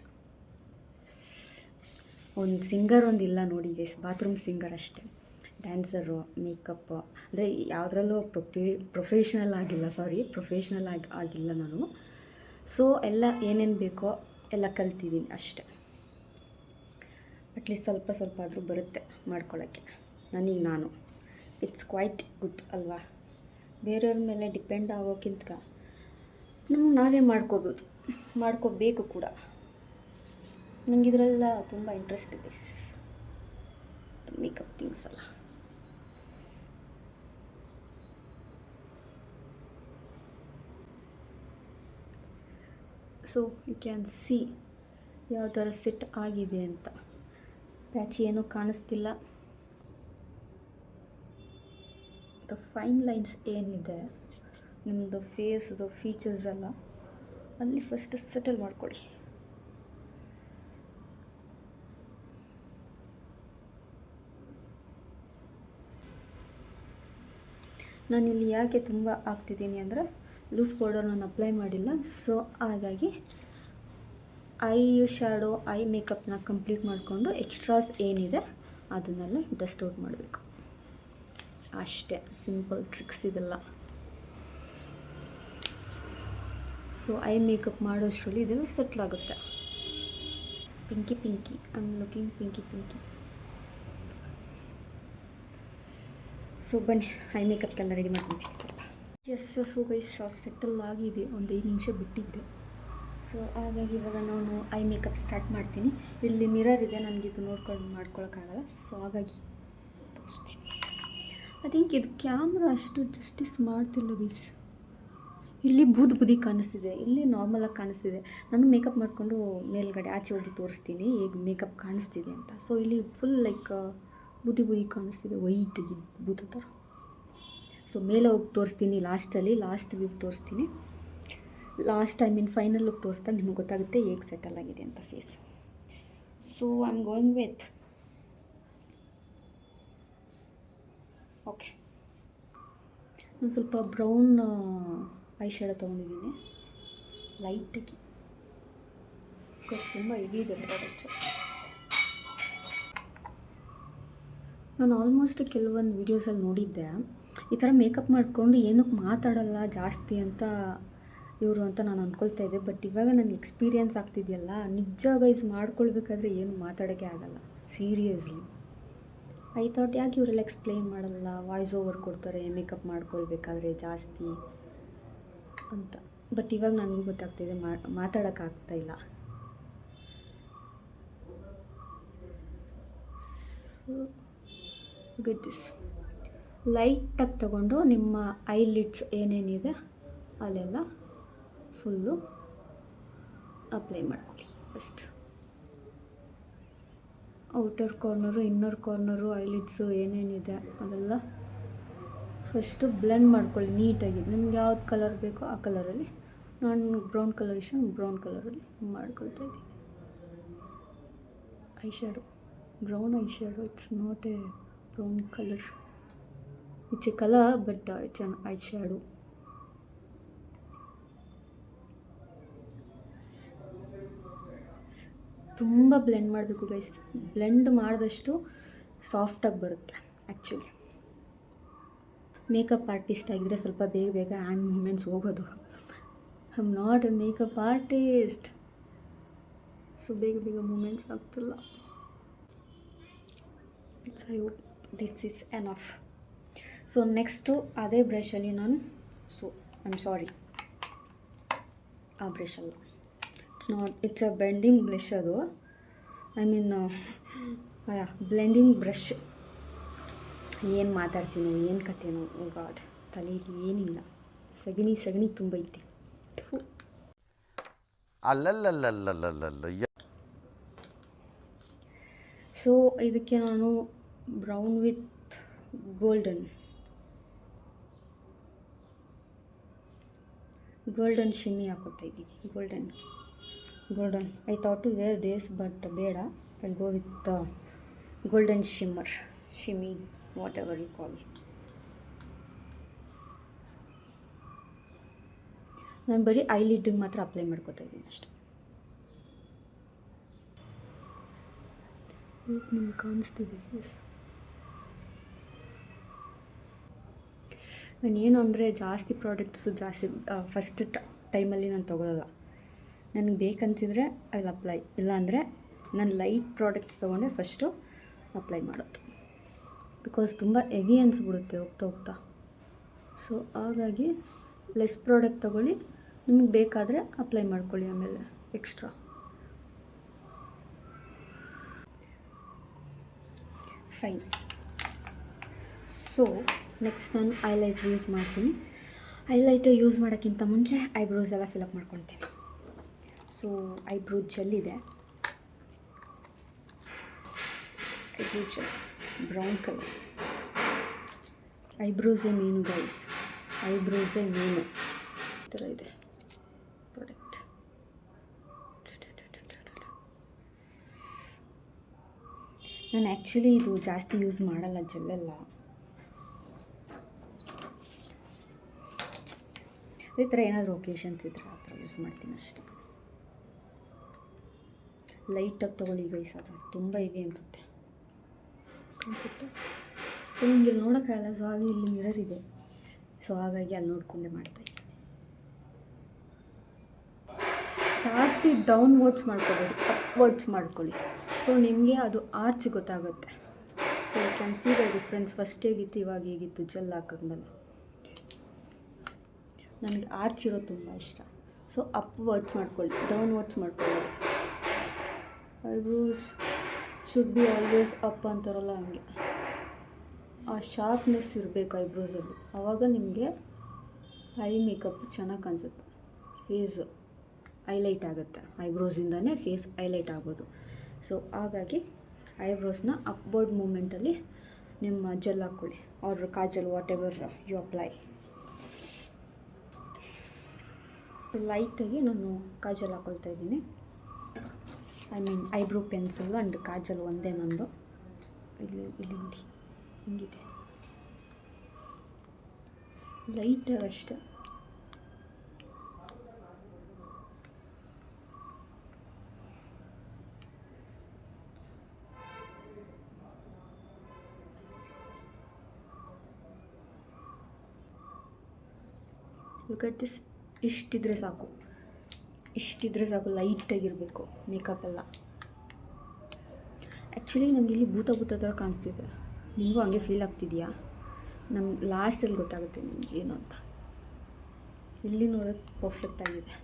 ಒಂದು ಸಿಂಗರ್ ಒಂದಿಲ್ಲ ನೋಡಿ ಗೈಸ್, ಬಾತ್ರೂಮ್ ಸಿಂಗರ್ ಅಷ್ಟೇ. ಡ್ಯಾನ್ಸರು, ಮೇಕಪ್ ಅಂದರೆ ಯಾವುದ್ರಲ್ಲೂ ಪ್ರೊಫೆಷ್ನಲ್ ಆಗಿಲ್ಲ ನಾನು. ಸೊ ಎಲ್ಲ ಏನೇನು ಬೇಕೋ ಎಲ್ಲ ಕಲ್ತಿದ್ದೀನಿ ಅಷ್ಟೆ. ಅಟ್ಲೀಸ್ಟ್ ಸ್ವಲ್ಪ ಆದರೂ ಬರುತ್ತೆ ಮಾಡ್ಕೊಳ್ಳೋಕ್ಕೆ ನನಗೆ ನಾನು. ಇಟ್ಸ್ ಕ್ವೈಟ್ ಗುಡ್ ಅಲ್ವಾ? ಬೇರೆಯವ್ರ ಮೇಲೆ ಡಿಪೆಂಡ್ ಆಗೋಕ್ಕಿಂತ ನಮ್ಗೆ ನಾವೇ ಮಾಡ್ಕೋಬೇಕು ಕೂಡ. ನನಗೆ ಇದರೆಲ್ಲ ತುಂಬ ಇಂಟ್ರೆಸ್ಟ್ ಇದೆ, ಮೇಕಪ್ ಥಿಂಗ್ಸ್ ಎಲ್ಲ. ಸೊ ಯು ಕ್ಯಾನ್ ಸಿ ಯಾವ ಥರ ಸೆಟ್ ಆಗಿದೆ ಅಂತ. ಪ್ಯಾಚಿ ಏನೂ ಕಾಣಿಸ್ತಿಲ್ಲ. ದ ಫೈನ್ ಲೈನ್ಸ್ ಏನಿದೆ ನಿಮ್ಮದು ಫೇಸ್ದು ಫೀಚರ್ಸ್ ಎಲ್ಲ ಅಲ್ಲಿ ಫಸ್ಟ್ ಸೆಟಲ್ ಮಾಡ್ಕೊಳ್ಳಿ. ನಾನಿಲ್ಲಿ ಯಾಕೆ ತುಂಬ ಆಗ್ತಿದ್ದೀನಿ ಅಂದರೆ ಲೂಸ್ ಪೌಡರ್ ನಾನು ಅಪ್ಲೈ ಮಾಡಿಲ್ಲ. ಸೊ ಹಾಗಾಗಿ ಐ ಶ್ಯಾಡೋ, ಐ ಮೇಕಪ್ನ ಕಂಪ್ಲೀಟ್ ಮಾಡಿಕೊಂಡು ಎಕ್ಸ್ಟ್ರಾಸ್ ಏನಿದೆ ಅದನ್ನೆಲ್ಲ ಡಸ್ಟ್ ಔಟ್ ಮಾಡಬೇಕು ಅಷ್ಟೇ. ಸಿಂಪಲ್ ಟ್ರಿಕ್ಸ್ ಇದೆಲ್ಲ. ಸೊ ಐ ಮೇಕಪ್ ಮಾಡೋಷ್ಟರಲ್ಲಿ ಇದೆಲ್ಲ ಸೆಟ್ಲ್ ಆಗುತ್ತೆ. Pinky I am looking pinky. So ಬನ್ನಿ ಐ ಮೇಕಪ್ಗೆಲ್ಲ ರೆಡಿ ಮಾಡ್ಕೊತೀನಿ ಸ್ವಲ್ಪ. ಸೊ ಗೈಸ್ ಸೆಟಲ್ ಆಗಿದೆ, ಒಂದು 5 ನಿಮಿಷ ಬಿಟ್ಟಿದ್ದೆ. ಸೊ ಹಾಗಾಗಿ ಇವಾಗ ನಾನು ಐ ಮೇಕಪ್ ಸ್ಟಾರ್ಟ್ ಮಾಡ್ತೀನಿ. ಇಲ್ಲಿ ಮಿರರ್ ಇದೆ, ನನಗಿದು ನೋಡ್ಕೊಂಡು ಮಾಡ್ಕೊಳಕ್ಕಾಗಲ್ಲ. ಸೊ ಹಾಗಾಗಿ ತೋರಿಸ್ತೀನಿ. ಐ ಥಿಂಕ್ ಇದು ಕ್ಯಾಮ್ರಾ ಅಷ್ಟು ಜಸ್ಟಿಸ್ ಮಾಡ್ತಿಲ್ಲ ಗೈಸ್. ಇಲ್ಲಿ ಬೂದಿ ಕಾಣಿಸ್ತಿದೆ, ಇಲ್ಲಿ ನಾರ್ಮಲಾಗಿ ಕಾಣಿಸ್ತಿದೆ. ನಾನು ಮೇಕಪ್ ಮಾಡಿಕೊಂಡು ಮೇಲ್ಗಡೆ ಆಚೆ ಹೋಗಿ ತೋರಿಸ್ತೀನಿ ಹೇಗೆ ಮೇಕಪ್ ಕಾಣಿಸ್ತಿದೆ ಅಂತ. ಸೊ ಇಲ್ಲಿ ಫುಲ್ ಲೈಕ್ ಬೂದಿ ಕಾಣಿಸ್ತಿದೆ, ವೈಟಾಗಿ ಬೂದ ಥರ. ಸೊ ಮೇಲೆ ಹೋಗಿ ತೋರಿಸ್ತೀನಿ ಲಾಸ್ಟ್ ವ್ಯೂ ತೋರಿಸ್ತೀನಿ. ಫೈನಲ್ ಲುಕ್ ತೋರಿಸ್ದಾಗ ನಿಮಗೆ ಗೊತ್ತಾಗುತ್ತೆ ಹೇಗೆ ಸೆಟಲ್ ಆಗಿದೆ ಅಂತ face. So I am going with okay. ನಾನು ಸ್ವಲ್ಪ ಬ್ರೌನ್ ಐ ಶ್ಯಾಡೋ ತೊಗೊಂಡಿದ್ದೀನಿ ಲೈಟಾಗಿ, ತುಂಬ ಹೆವಿ ಇದೆ ಪ್ರಾಡಕ್ಟ್ಸು. ನಾನು ಆಲ್ಮೋಸ್ಟ್ ಕೆಲವೊಂದು ವೀಡಿಯೋಸಲ್ಲಿ ನೋಡಿದ್ದೆ ಈ ಥರ ಮೇಕಪ್ ಮಾಡಿಕೊಂಡು ಏನಕ್ಕೆ ಮಾತಾಡಲ್ಲ ಜಾಸ್ತಿ ಅಂತ ಇವರು ಅಂತ ನಾನು ಅಂದ್ಕೊಳ್ತಾ ಇದ್ದೆ. ಬಟ್ ಇವಾಗ ನನಗೆ ಎಕ್ಸ್ಪೀರಿಯೆನ್ಸ್ ಆಗ್ತಿದೆಯಲ್ಲ, ನಿಜ ಗೈಸ್ ಮಾಡ್ಕೊಳ್ಬೇಕಾದ್ರೆ ಏನು ಮಾತಾಡೋಕ್ಕೆ ಆಗಲ್ಲ ಸೀರಿಯಸ್ಲಿ. ಐ ಥಾಟ್ ಯಾಕೆ ಇವರೆಲ್ಲ ಎಕ್ಸ್ಪ್ಲೈನ್ ಮಾಡಲ್ಲ, ವಾಯ್ಸ್ ಓವರ್ ಕೊಡ್ತಾರೆ ಮೇಕಪ್ ಮಾಡ್ಕೊಳ್ಬೇಕಾದ್ರೆ ಜಾಸ್ತಿ ಅಂತ. ಬಟ್ ಇವಾಗ ನನಗೂ ಗೊತ್ತಾಗ್ತಿದೆ ಮಾತಾಡೋಕ್ಕಾಗ್ತಾಯಿಲ್ಲ. ಗುಡ್ ದಿಸ್ ಲೈಟಾಗಿ ತಗೊಂಡು ನಿಮ್ಮ ಐಲಿಡ್ಸ್ ಏನೇನಿದೆ ಅಲ್ಲೆಲ್ಲ ಫುಲ್ಲು ಅಪ್ಲೈ ಮಾಡ್ಕೊಳ್ಳಿ. First outer corner, inner corner, eyelids ಏನೇನಿದೆ ಅದೆಲ್ಲ ಫಸ್ಟು ಬ್ಲೆಂಡ್ ಮಾಡ್ಕೊಳ್ಳಿ ನೀಟಾಗಿ. ನಿಮ್ಗೆ ಯಾವ್ದು ಕಲರ್ ಬೇಕೋ ಆ ಕಲರಲ್ಲಿ. ನಾನು ಬ್ರೌನ್ ಕಲರ್ ಇಷ್ಟ, ಬ್ರೌನ್ ಕಲರಲ್ಲಿ ಮಾಡ್ಕೊಳ್ತಾ ಇದ್ದೀನಿ. I shadow, brown I shadow, it's not A brown colour, it's A colour but it's an I shadow. ತುಂಬ ಬ್ಲೆಂಡ್ ಮಾಡಬೇಕು ಗೈಸ್. ಬ್ಲೆಂಡ್ ಮಾಡಿದಷ್ಟು ಸಾಫ್ಟಾಗಿ ಬರುತ್ತೆ. ಆ್ಯಕ್ಚುಲಿ ಮೇಕಪ್ ಆರ್ಟಿಸ್ಟ್ ಆಗಿದ್ರೆ ಸ್ವಲ್ಪ ಬೇಗ ಹ್ಯಾಂಡ್ ಮೂಮೆಂಟ್ಸ್ ಹೋಗೋದು. I am not A makeup artist, so ಬೇಗ ಮೂಮೆಂಟ್ಸ್ ಆಗ್ತಿಲ್ಲ. It's I hope this is enough. So next ಅದೇ ಬ್ರಷಲ್ಲಿ ನಾನು ಐ ಆಮ್ ಸಾರಿ ಆ ಬ್ರಷ್ ಅಲ್ಲ. ಇಟ್ಸ್ ಅ ಬೆಂಡಿಂಗ್ ಬ್ರಷ್ ಅದು. I mean blending brush. ಏನು ಮಾತಾಡ್ತೀನೋ ಏನು ಕಥೆನೋ, ಗಾಡ್, ತಲೆಯಲ್ಲಿ ಏನಿಲ್ಲ. ಸಗಣಿ ತುಂಬ ಐತೆ. ಅಲ್ಲಲ್ಲಲ್ಲಲ್ಲಲ್ಲಲ್ಲ. ಸೊ ಇದಕ್ಕೆ ನಾನು ಬ್ರೌನ್ ವಿತ್ ಗೋಲ್ಡನ್ ಶಿಮ್ಮಿ ಹಾಕೋತಾ ಇದ್ದೀನಿ. Golden I thought to wear this, but ಬೇಡ, I go with golden shimmer, whatever you call. ನಾನು ಬರೀ ಐಲಿಡ್ಗೆ ಮಾತ್ರ ಅಪ್ಲೈ ಮಾಡ್ಕೋತಾ ಇದ್ದೀನಿ ಅಷ್ಟೆ. ನಿಮ್ಗೆ ಕಾಣಿಸ್ತಿದೆ? ಎಸ್. ನಾನೇನು ಅಂದರೆ ಜಾಸ್ತಿ ಪ್ರಾಡಕ್ಟ್ಸು ಫಸ್ಟ್ ಟೈಮಲ್ಲಿ ನಾನು ತೊಗೊಳ್ಳಲ್ಲ. ನನಗೆ ಬೇಕಂತಿದ್ರೆ ಅಲ್ಲಿ ಅಪ್ಲೈ, ಇಲ್ಲಾಂದರೆ ನಾನು ಲೈಟ್ ಪ್ರಾಡಕ್ಟ್ಸ್ ತೊಗೊಂಡೆ ಫಸ್ಟು ಅಪ್ಲೈ ಮಾಡೋದು. ಬಿಕಾಸ್ ತುಂಬ ಹೆವಿ ಅನಿಸ್ಬಿಡುತ್ತೆ ಹೋಗ್ತಾ. ಸೊ ಹಾಗಾಗಿ ಲೆಸ್ ಪ್ರಾಡಕ್ಟ್ ತೊಗೊಳ್ಳಿ, ನಿಮಗೆ ಬೇಕಾದರೆ ಅಪ್ಲೈ ಮಾಡ್ಕೊಳ್ಳಿ ಆಮೇಲೆ ಎಕ್ಸ್ಟ್ರಾ. ಫೈನ್. ಸೊ ನೆಕ್ಸ್ಟ್ ನಾನು ಐಲೈಟರ್ ಯೂಸ್ ಮಾಡ್ತೀನಿ. ಐಲೈಟರ್ ಯೂಸ್ ಮಾಡೋಕ್ಕಿಂತ ಮುಂಚೆ ಐಬ್ರೋಸ್ ಎಲ್ಲ ಫಿಲಪ್ ಮಾಡ್ಕೊತೀನಿ. ಸೊ ಐಬ್ರೋ ಜೆಲ್ ಇದೆ, ಐಬ್ರೋ ಜೆಲ್ ಬ್ರೌನ್ ಕಲರ್. ಐಬ್ರೋಸೇ ಮೇನು ಗೈಸ್, ಐಬ್ರೋಸೇ ಮೇನು. ಈ ಥರ ಇದೆ ಪ್ರಾಡಕ್ಟ್. ನಾನು ಆ್ಯಕ್ಚುಲಿ ಇದು ಜಾಸ್ತಿ ಯೂಸ್ ಮಾಡಲ್ಲ ಜೆಲ್ಲೆಲ್ಲ. ಈ ಥರ ಏನಾದರೂ ಒಕೇಶನ್ಸ್ ಇದ್ದರೆ ಆ ಥರ ಯೂಸ್ ಮಾಡ್ತೀನಿ ಅಷ್ಟೇ. ಲೈಟಾಗಿ ತೊಗೊಳ್ಳಿ ಗೈಸ್, ಅದು ತುಂಬ ಹೆವಿ ಅನಿಸುತ್ತೆ. ಸೊ ನಿಮಗೆ ಇಲ್ಲಿ ನೋಡೋಕ್ಕಾಗಲ್ಲ, ಸೊ ಹಾಗೆ ಇಲ್ಲಿ ಮಿರರ್ ಇದೆ, ಸೊ ಹಾಗಾಗಿ ಅಲ್ಲಿ ನೋಡಿಕೊಂಡೆ ಮಾಡ್ತಾಯಿದ್ದೀನಿ. ಜಾಸ್ತಿ ಡೌನ್ವರ್ಡ್ಸ್ ಮಾಡ್ಕೋಬೇಡಿ, ಅಪ್ವರ್ಡ್ಸ್ ಮಾಡ್ಕೊಳ್ಳಿ. ಸೊ ನಿಮಗೆ ಅದು ಆರ್ಚ್ ಗೊತ್ತಾಗುತ್ತೆ. So you can see the difference. First ಹೇಗಿತ್ತು, ಇವಾಗ ಹೇಗಿತ್ತು ಜೆಲ್ ಹಾಕಿದ್ಮೇಲೆ. ನನಗೆ ಆರ್ಚ್ ಇರೋದು ತುಂಬ ಇಷ್ಟ. ಸೊ ಅಪ್ವರ್ಡ್ಸ್ ಮಾಡ್ಕೊಳ್ಳಿ, ಡೌನ್ವರ್ಡ್ಸ್ ಮಾಡ್ಕೊಳ್ಳಿ. Eyebrows should be always up ಅಂತಾರಲ್ಲ, ಹಂಗೆ ಆ ಶಾರ್ಪ್ನೆಸ್ ಇರಬೇಕು ಐಬ್ರೋಸಲ್ಲಿ. ಆವಾಗ ನಿಮಗೆ ಐ ಮೇಕಪ್ ಚೆನ್ನಾಗಿ ಕಾಣಿಸುತ್ತೆ, ಫೇಸ್ ಹೈಲೈಟ್ ಆಗುತ್ತೆ. ಐಬ್ರೋಸಿಂದನೇ ಫೇಸ್ ಹೈಲೈಟ್ ಆಗೋದು. ಸೊ ಹಾಗಾಗಿ ಐಬ್ರೋಸ್ನ ಅಪ್ವರ್ಡ್ ಮೂಮೆಂಟಲ್ಲಿ ನಿಮ್ಮ ಜೆಲ್ ಹಾಕ್ಕೊಳ್ಳಿ, or kajal, whatever you apply. ಲೈಟಾಗಿ ನಾನು ಕಾಜಲ್ ಹಾಕ್ಕೊಳ್ತಾ ಇದ್ದೀನಿ. I mean eyebrow pencil and kajal ಒಂದೇ ನಂದು. ಇಲ್ಲಿ ನೋಡಿ ಹಿಂಗಿದೆ, ಲೈಟಾಗಿ ಅಷ್ಟೆ. Look at this. ಇಷ್ಟಿದ್ರೆ ಸಾಕು, ಲೈಟಾಗಿರಬೇಕು ಮೇಕಪ್ ಎಲ್ಲ. ಆ್ಯಕ್ಚುಲಿ ನನಗೆ ಇಲ್ಲಿ ಭೂತ ಥರ ಕಾಣಿಸ್ತಿದೆ. ನಿಮಗೂ ಹಂಗೆ ಫೀಲ್ ಆಗ್ತಿದೆಯಾ? ನಮ್ಗೆ ಲಾಸ್ಟಲ್ಲಿ ಗೊತ್ತಾಗುತ್ತೆ ನಿಮ್ಗೆ ಏನು ಅಂತ. ಇಲ್ಲಿ ನೋಡೋಕ್ಕೆ ಪರ್ಫೆಕ್ಟ್ ಆಗಿದೆ.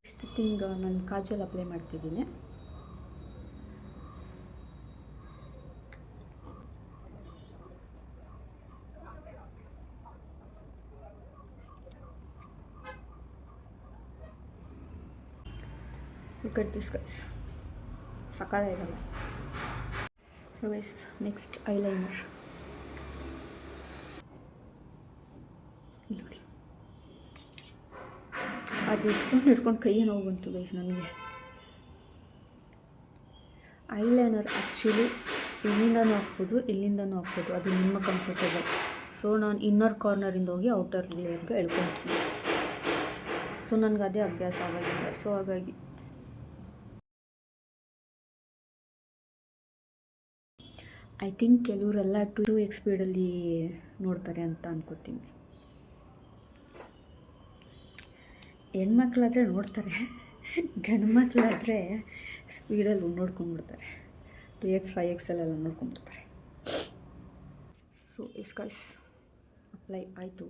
ಇಷ್ಟು ಥಿಂಗ್ ನಾನು ಕಾಜಲ್ ಅಪ್ಲೈ ಮಾಡ್ತಿದ್ದೀನಿ. Look at this guys, ಸಕ್ಕತ್ತಾಗಿದೆಲ್ಲ. So guys, next eyeliner. ಇಲ್ಲಿ ನೋಡಿ, ಅದು ಇಟ್ಕೊಂಡು ಕೈಯೇ ನೋವು ಬಂತು ಗೈಸ್ ನನಗೆ. ಐಲೈನರ್ ಆ್ಯಕ್ಚುಲಿ ಇಲ್ಲಿಂದನೂ ಹಾಕ್ಬೋದು, ಅದು ನಿಮ್ಮ ಕಂಫರ್ಟೇಬಲ್. ಸೊ ನಾನು ಇನ್ನರ್ ಕಾರ್ನರಿಂದ ಹೋಗಿ ಔಟರ್ ಲೇಯರ್ಗೆ ಎಳ್ಕೊತೀನಿ. ಸೊ ನನಗೆ ಅದೇ ಅಭ್ಯಾಸ ಆವಾಗಿಲ್ಲ. ಸೊ ಹಾಗಾಗಿ ಐ ಥಿಂಕ್ ಕೆಲವರೆಲ್ಲ 2x ಸ್ಪೀಡಲ್ಲಿ ನೋಡ್ತಾರೆ ಅಂತ ಅನ್ಕೋತೀನಿ. ಹೆಣ್ಮಕ್ಳಾದರೆ ನೋಡ್ತಾರೆ, ಗಂಡು ಮಕ್ಕಳಾದರೆ ಸ್ಪೀಡಲ್ಲಿ ನೋಡ್ಕೊಂಡ್ಬಿಡ್ತಾರೆ. 3X 5XL ಎಲ್ಲ ನೋಡ್ಕೊಂಡ್ಬಿಡ್ತಾರೆ. ಸೊ ಗೈಸ್ ಅಪ್ಲೈ ಆಯಿತು.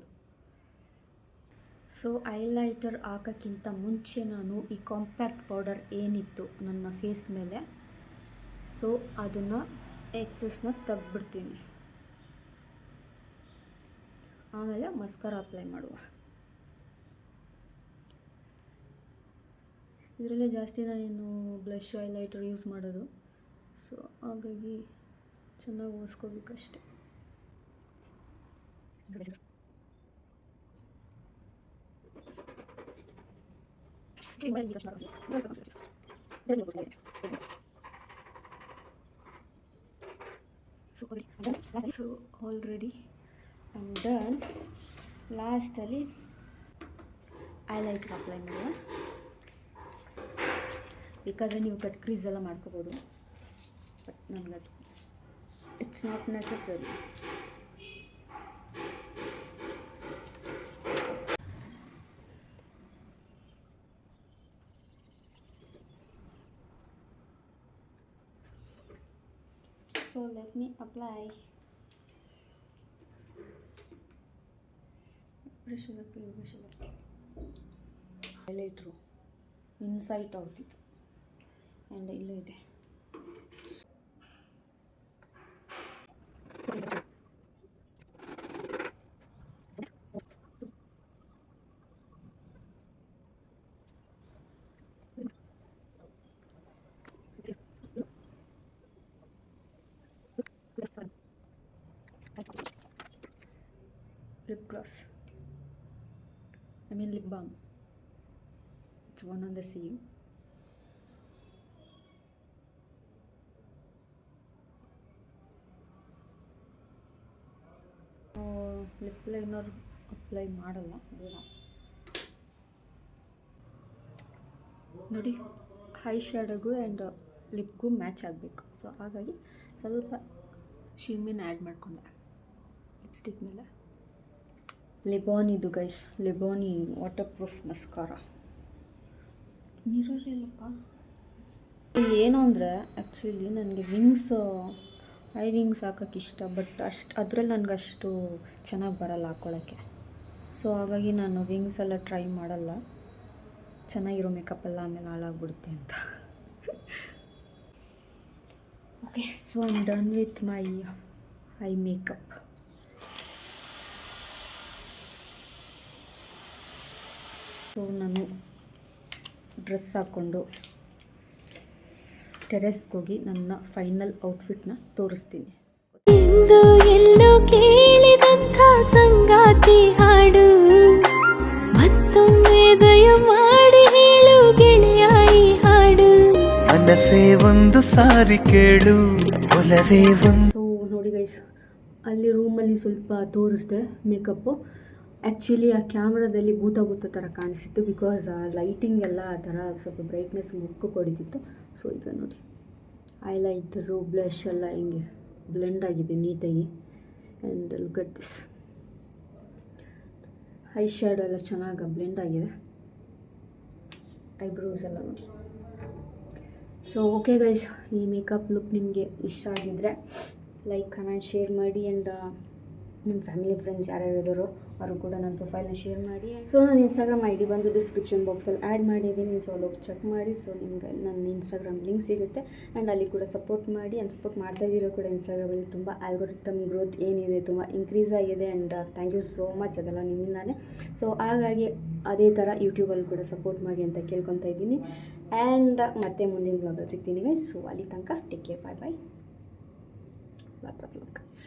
ಸೊ ಐಲೈಟರ್ ಹಾಕೋಕ್ಕಿಂತ ಮುಂಚೆ ನಾನು ಈ ಕಾಂಪ್ಯಾಕ್ಟ್ ಪೌಡರ್ ಏನಿತ್ತು ನನ್ನ ಫೇಸ್ ಮೇಲೆ, ಸೊ ಅದನ್ನು ಎಕ್ಸಸ್ನ ತೆಗ್ದುಬಿಡ್ತೀನಿ. ಆಮೇಲೆ ಮಸ್ಕರ ಅಪ್ಲೈ ಮಾಡುವ. ಇದರಲ್ಲೇ ಜಾಸ್ತಿ ನಾನು ಬ್ಲಷ್ ಹೈಲೈಟರ್ ಯೂಸ್ ಮಾಡೋದು, ಸೊ ಹಾಗಾಗಿ ಚೆನ್ನಾಗಿ ಒರೆಸ್ಕೋಬೇಕಷ್ಟೆ. So already I'm done. ಲಾಸ್ಟಲ್ಲಿ ಐಲೈಟರ್ ಅಪ್ಲೈ ಮಾಡುವ. ಬೇಕಾದರೆ ನೀವು ಕಟ್ ಕ್ರೀಸ್ ಎಲ್ಲ ಮಾಡ್ಕೋಬೋದು, ಬಟ್ ನನಗದು it's not necessary. So let me apply. Highlighter inside ಔಟ್ದಿತ್ತು ಆ್ಯಂಡ್ ಇಲ್ಲೂ ಇದೆ. Lip gloss, I mean lip balm, it's one on the same. Lip liner apply ಮಾಡಲ್ಲ, ಬೇಡ. ನೋಡಿ, ಹೈ ಶ್ಯಾಡೋಗೂ ಆ್ಯಂಡ್ ಲಿಪ್ಗೂ ಮ್ಯಾಚ್ ಆಗಬೇಕು, ಸೊ ಹಾಗಾಗಿ ಸ್ವಲ್ಪ ಶಿಮ್ಮಿನ ಆ್ಯಡ್ ಮಾಡಿಕೊಂಡೆ ಲಿಪ್ಸ್ಟಿಕ್ ಮೇಲೆ. ಲಿಬಾನಿದು ಗೈಸ್, ಲಿಬಾನಿ ವಾಟರ್ ಪ್ರೂಫ್ ಮಸ್ಕಾರ. ಮಿರರ್ ಇಲ್ಲಪ್ಪ ಇಲ್ಲಿ. ಏನು ಅಂದರೆ ಆ್ಯಕ್ಚುಲಿ ನನಗೆ ಐ ವಿಂಗ್ಸ್ ಹಾಕೋಕ್ಕೆ ಇಷ್ಟ, ಬಟ್ ಅದರಲ್ಲಿ ನನಗೆ ಅಷ್ಟು ಚೆನ್ನಾಗಿ ಬರಲ್ಲ ಹಾಕ್ಕೊಳ್ಳೋಕ್ಕೆ. ಸೊ ಹಾಗಾಗಿ ನಾನು ವಿಂಗ್ಸ್ ಎಲ್ಲ ಟ್ರೈ ಮಾಡಲ್ಲ, ಚೆನ್ನಾಗಿರೋ ಮೇಕಪ್ಪೆಲ್ಲ ಆಮೇಲೆ ಹಾಳಾಗ್ಬಿಡುತ್ತೆ ಅಂತ. Okay, so I am done with my I makeup. So ನಾನು ಡ್ರೆಸ್ ಹಾಕ್ಕೊಂಡು ಟೆರೆಸ್ಗೆ ಹೋಗಿ ನನ್ನ ಫೈನಲ್ ಔಟ್ಫಿಟ್ನ ತೋರಿಸ್ತೀನಿ. ಇಂದು ಎಲ್ಲೋ ಕೇಳಿದಂಥ ಸಂಗಾತಿ ಹಾಡು, ಮತ್ತೊಮ್ಮೆ ದಯ ಮಾಡಿ ಹೇಳು ಗೆಳೆಯ ಈ ಹಾಡು. ಮನಸ್ಸೇ ಒಂದು ಸಾರಿ ಕೇಳು, ಒಲವೇ ಒಂದು. ಸೊ ನೋಡಿ ಗೈಸ್, ಅಲ್ಲಿ ರೂಮಲ್ಲಿ ಸ್ವಲ್ಪ ತೋರಿಸ್ದೆ ಮೇಕಪ್ಪು. ಆ್ಯಕ್ಚುಲಿ ಆ ಕ್ಯಾಮ್ರಾದಲ್ಲಿ ಭೂತ ಥರ ಕಾಣಿಸಿತ್ತು, ಬಿಕಾಸ್ ಆ ಲೈಟಿಂಗ್ ಎಲ್ಲ ಆ ಥರ ಸ್ವಲ್ಪ ಬ್ರೈಟ್ನೆಸ್ ಮುಖಕ್ಕೆ ಹೊಡಿತಿತ್ತು. ಸೊ ಈಗ ನೋಡಿ, ಐಲೈಟರು ಬ್ಲಷ್ ಎಲ್ಲ ಹಿಂಗೆ ಬ್ಲೆಂಡ್ ಆಗಿದೆ ನೀಟಾಗಿ. And look at this, I shadow ಎಲ್ಲ ಚೆನ್ನಾಗಿ ಬ್ಲೆಂಡ್ ಆಗಿದೆ. ಐಬ್ರೋಸ್ ಎಲ್ಲ ನೋಡಿ. ಸೊ ಓಕೆ ಗೈಸ್, ಈ ಮೇಕಪ್ ಲುಕ್ ನಿಮಗೆ ಇಷ್ಟ ಆಗಿದ್ದರೆ ಲೈಕ್, ಕಮೆಂಟ್, ಶೇರ್ ಮಾಡಿ. ಆ್ಯಂಡ್ ನಿಮ್ಮ ಫ್ಯಾಮಿಲಿ ಫ್ರೆಂಡ್ಸ್ ಯಾರ್ಯಾರು ಇದ್ದಾರೋ ಅವರು ಕೂಡ ನನ್ನ ಪ್ರೊಫೈಲ್ನ ಶೇರ್ ಮಾಡಿ. ಸೊ ನನ್ನ ಇನ್ಸ್ಟಾಗ್ರಾಮ್ ID ಬಂದು ಡಿಸ್ಕ್ರಿಪ್ಷನ್ ಬಾಕ್ಸಲ್ಲಿ ಆ್ಯಡ್ ಮಾಡಿದ್ದೀನಿ, ಸೊ ಅಲ್ಲೋಗಿ ಚೆಕ್ ಮಾಡಿ. ಸೊ ನಿಮ್ಗೆ ನನ್ನ ಇನ್ಸ್ಟಾಗ್ರಾಮ್ ಲಿಂಕ್ ಸಿಗುತ್ತೆ, ಆ್ಯಂಡ್ ಅಲ್ಲಿ ಕೂಡ ಸಪೋರ್ಟ್ ಮಾಡಿ. ಆ್ಯಂಡ್ ಸಪೋರ್ಟ್ ಮಾಡ್ತಾ ಇದ್ದೀರೋ ಕೂಡ ಇನ್ಸ್ಟಾಗ್ರಾಮಲ್ಲಿ ತುಂಬ ಆಲ್ಗೋರಿಥಮ್ ಗ್ರೋತ್ ಏನಿದೆ ತುಂಬ ಇನ್ಕ್ರೀಸ್ ಆಗಿದೆ. And thank you so much, ಅದೆಲ್ಲ ನಿಮ್ಮಿಂದಾನೆ. ಸೊ ಹಾಗಾಗಿ ಅದೇ ಥರ ಯೂಟ್ಯೂಬಲ್ಲಿ ಕೂಡ ಸಪೋರ್ಟ್ ಮಾಡಿ ಅಂತ ಕೇಳ್ಕೊತಾ ಇದ್ದೀನಿ. ಆ್ಯಂಡ್ ಮತ್ತೆ ಮುಂದಿನ ಬ್ಲಾಗಲ್ಲಿ ಸಿಗ್ತೀನಿ ಗೈಸ್. ಸೊ ಅಲ್ಲಿ ತನಕ take care, bye bye, lots of love guys.